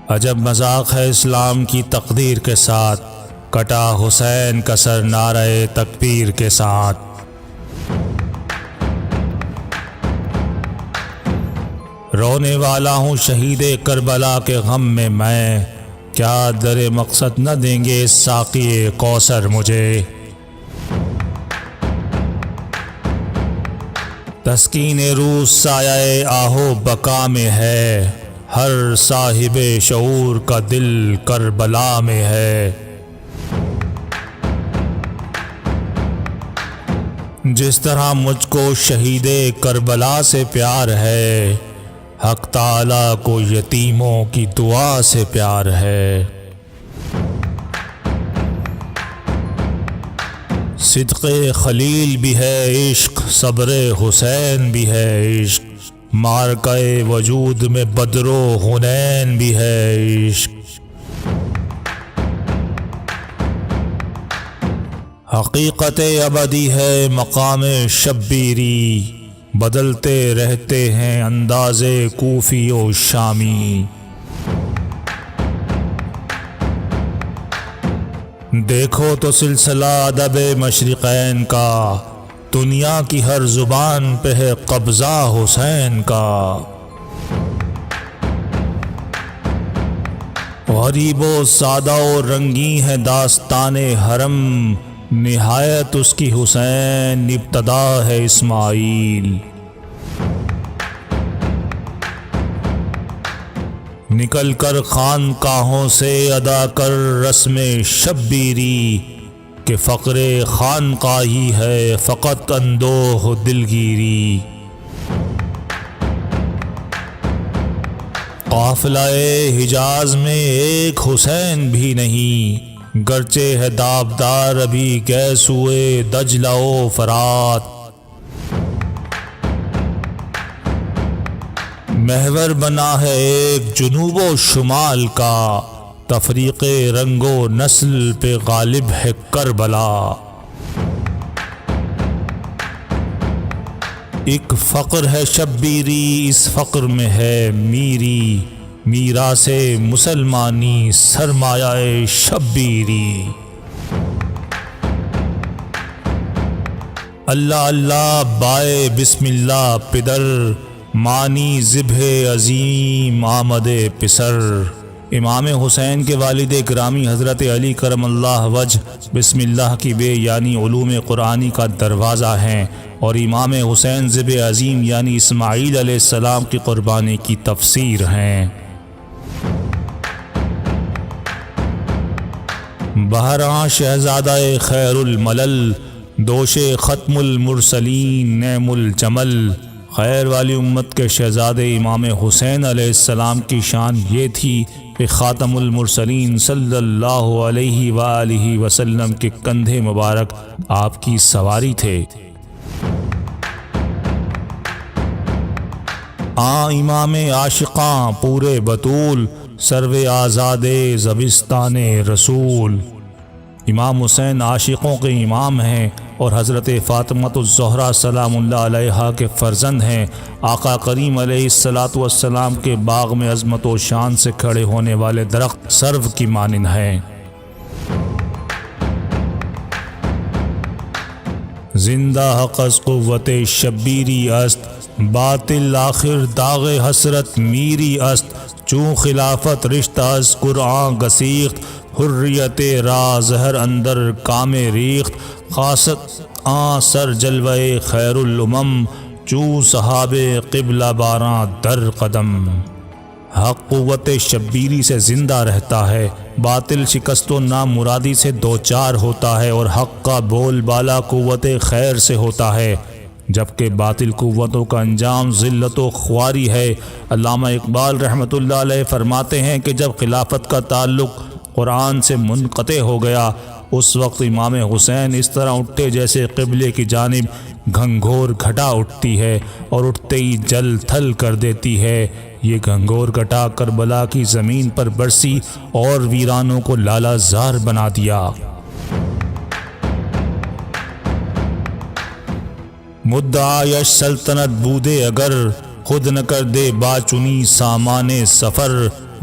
عجب مذاق ہے اسلام کی تقدیر کے ساتھ، کٹا حسین کا سر نعرہ تکبیر کے ساتھ۔ رونے والا ہوں شہید کربلا کے غم میں کیا در مقصد نہ دیں گے ساقی کوثر مجھے۔ تسکین روح سایہ آہو بقا میں ہے، ہر صاحب شعور کا دل کربلا میں ہے۔ جس طرح مجھ کو شہید کربلا سے پیار ہے، حق تعالیٰ کو یتیموں کی دعا سے پیار ہے۔ صدق خلیل بھی ہے عشق، صبر حسین بھی ہے عشق، معرکہ وجود میں بدر و حنین بھی ہے عشق۔ حقیقت ابدی ہے مقام شبیری، بدلتے رہتے ہیں انداز کوفی و شامی۔ دیکھو تو سلسلہ ادب مشرقین کا، دنیا کی ہر زبان پہ ہے قبضہ حسین کا۔ غریب و سادہ و رنگی ہے داستان حرم، نہایت اس کی حسین ابتدا ہے اسماعیل۔ نکل کر خانقاہوں سے ادا کر رسم شبیری، کہ فقر خانقاہی ہے فقط اندوہ دلگیری۔ قافلہ حجاز میں ایک حسین بھی نہیں، گرچہ ہے دابدار ابھی گیسوئے دجلہ و فرات۔ محور بنا ہے ایک جنوب و شمال کا، تفریق رنگ و نسل پہ غالب ہے کربلا۔ ایک فقر ہے شبیری، اس فقر میں ہے میری، میراث مسلمانی سرمایہ شبیری۔ اللہ اللہ بائے بسم اللہ پدر، مانی ذبح عظیم آمد پسر۔ امام حسین کے والد گرامی حضرت علی کرم اللہ وجہ بسم اللہ کی بے یعنی علوم قرآنی کا دروازہ ہیں، اور امام حسین ذبح عظیم یعنی اسماعیل علیہ السلام کی قربانی کی تفسیر ہیں۔ بہراں شہزادہ خیر الملل، دوش ختم المرسلین نعم الجمل۔ خیر والی امت کے شہزادے امام حسین علیہ السلام کی شان یہ تھی کہ خاتم المرسلین صلی اللہ علیہ وآلہ وسلم کے کندھے مبارک آپ کی سواری تھے۔ امام عاشقاں پورے بطول، سرو آزاد زبستان رسول۔ امام حسین عاشقوں کے امام ہیں اور حضرت فاطمہ الزہرا سلام اللہ علیہا کے فرزند ہیں۔ آقا کریم علیہ الصلاۃ والسلام کے باغ میں عظمت و شان سے کھڑے ہونے والے درخت سرو کی مانند ہیں۔ زندہ حق از قوت شبیری است، باطل آخر داغ حسرت میری است۔ چون خلافت رشتہ از قرآن گسیخت، حریت راز ہر اندر کام ریخت۔ خاصت سر جلوہ خیر الامم، چوں صحاب قبلہ باراں در قدم۔ حق قوت شبیری سے زندہ رہتا ہے، باطل شکست و نامرادی سے دوچار ہوتا ہے، اور حق کا بول بالا قوت خیر سے ہوتا ہے، جبکہ باطل قوتوں کا انجام ذلت و خواری ہے۔ علامہ اقبال رحمۃ اللہ علیہ فرماتے ہیں کہ جب خلافت کا تعلق قرآن سے منقطع ہو گیا، اس وقت امام حسین اس طرح اٹھے جیسے قبلے کی جانب گھنگھور گھٹا اٹھتی ہے اور اٹھتے ہی جل تھل کر دیتی ہے۔ یہ گھنگھور گھٹا کربلا کی زمین پر برسی اور ویرانوں کو لالہ زار بنا دیا۔ مدعایش سلطنت بودے اگر، خود نہ کر دے باچنی سامان سفر۔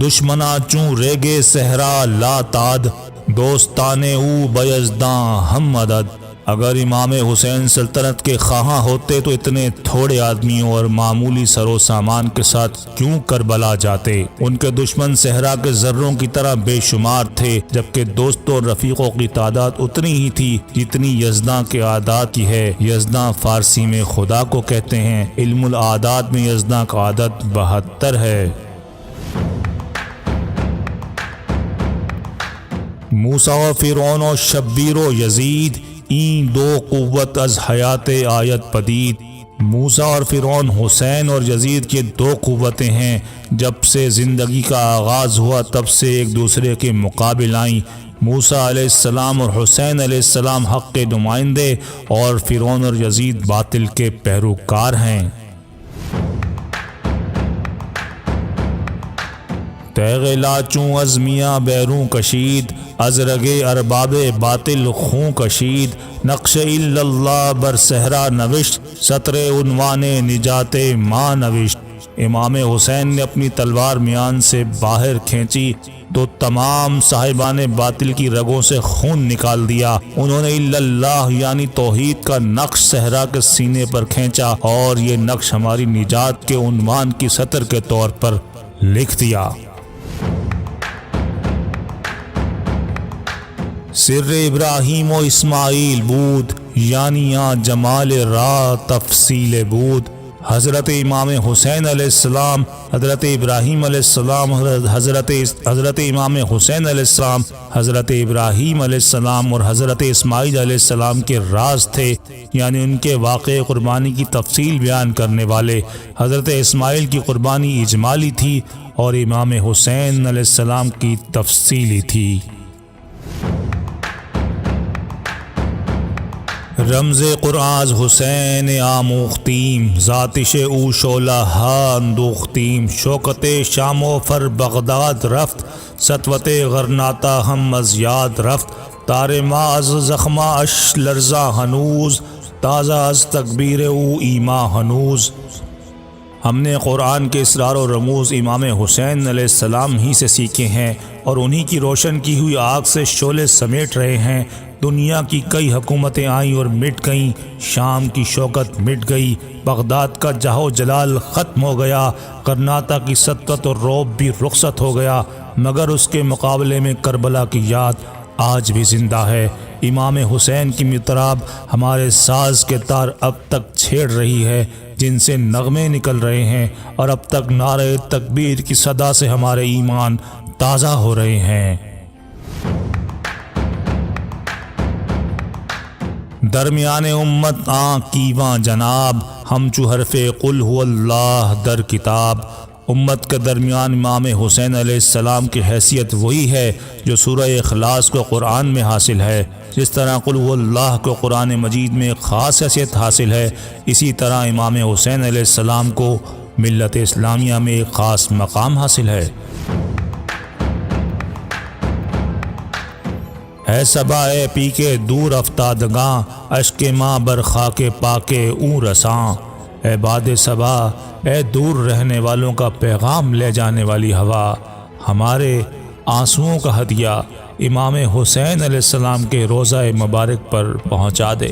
دشمنا چوں ریگے صحرا لا تاد، دوستانے او بیزداں ہم مدد۔ اگر امام حسین سلطنت کے خواہاں ہوتے تو اتنے تھوڑے آدمیوں اور معمولی سر و سامان کے ساتھ کیوں کربلا جاتے؟ ان کے دشمن صحرا کے ذروں کی طرح بے شمار تھے، جبکہ دوستوں اور رفیقوں کی تعداد اتنی ہی تھی جتنی یزداں کے اعداد کی ہے۔ یزداں فارسی میں خدا کو کہتے ہیں۔ علم الاعداد میں یزداں کا عدد 72 ہے۔ موسیٰ و فرعون و شبیر و یزید، این دو قوت از حیات آیت پدید۔ موسیٰ اور فرعون حسین اور یزید کی دو قوتیں ہیں، جب سے زندگی کا آغاز ہوا تب سے ایک دوسرے کے مقابل آئیں۔ موسیٰ علیہ السلام اور حسین علیہ السلام حق کے نمائندے اور فرعون اور یزید باطل کے پیروکار ہیں۔ تیغ لاچوں از میاں بیروں کشید، از رگے ارباب باطل خوں کشید۔ نقش الا اللہ بر صحرا نوشت، سطر عنوان نجات ماں نوشت۔ امام حسین نے اپنی تلوار میان سے باہر کھینچی تو تمام صاحبان باطل کی رگوں سے خون نکال دیا۔ انہوں نے الا اللہ یعنی توحید کا نقش صحرا کے سینے پر کھینچا اور یہ نقش ہماری نجات کے عنوان کی سطر کے طور پر لکھ دیا۔ سر ابراہیم و اسماعیل بود، یعنی یہاں جمال را تفصیل بود۔ حضرت امام حسین علیہ السلام، حضرت ابراہیم علیہ السلام، حضرت امام حسین علیہ السلام، حضرت ابراہیم علیہ السلام اور حضرت اسماعیل علیہ السلام کے راز تھے، یعنی ان کے واقع قربانی کی تفصیل بیان کرنے والے۔ حضرت اسماعیل کی قربانی اجمالی تھی اور امام حسین علیہ السلام کی تفصیلی تھی۔ رمز قرآن حسین آموختیم، ذاتش او شعلہ ہا اندوختیم۔ شوکت شام و فر بغداد رفت، سطوت غرناتا ہم از یاد رفت۔ تار ما از زخمہ اش لرزا ہنوز، تازہ از تکبیر او ایما ہنوز۔ ہم نے قرآن کے اسرار و رموز امام حسین علیہ السلام ہی سے سیکھے ہیں اور انہی کی روشن کی ہوئی آگ سے شعلے سمیٹ رہے ہیں۔ دنیا کی کئی حکومتیں آئیں اور مٹ گئیں، شام کی شوکت مٹ گئی، بغداد کا جاہ و جلال ختم ہو گیا، کرناتا کی سطوت اور رعب بھی رخصت ہو گیا، مگر اس کے مقابلے میں کربلا کی یاد آج بھی زندہ ہے۔ امام حسین کی مطراب ہمارے ساز کے تار اب تک چھیڑ رہی ہے، جن سے نغمے نکل رہے ہیں، اور اب تک نعرہ تکبیر کی صدا سے ہمارے ایمان تازہ ہو رہے ہیں۔ درمیان امت آں کیواں جناب، ہم چو حرف قل هو اللہ در کتاب۔ امت کے درمیان امام حسین علیہ السلام کی حیثیت وہی ہے جو سورہ اخلاص کو قرآن میں حاصل ہے۔ جس طرح قل هو اللہ کو قرآن مجید میں خاص حیثیت حاصل ہے، اسی طرح امام حسین علیہ السلام کو ملت اسلامیہ میں ایک خاص مقام حاصل ہے۔ اے صبا اے پی کے دور افتادگاں، اشک ماں بر خاک پاک اوں رساں۔ اے باد صبا، اے دور رہنے والوں کا پیغام لے جانے والی ہوا، ہمارے آنسوؤں کا ہدیہ امام حسین علیہ السلام کے روضہ مبارک پر پہنچا دے۔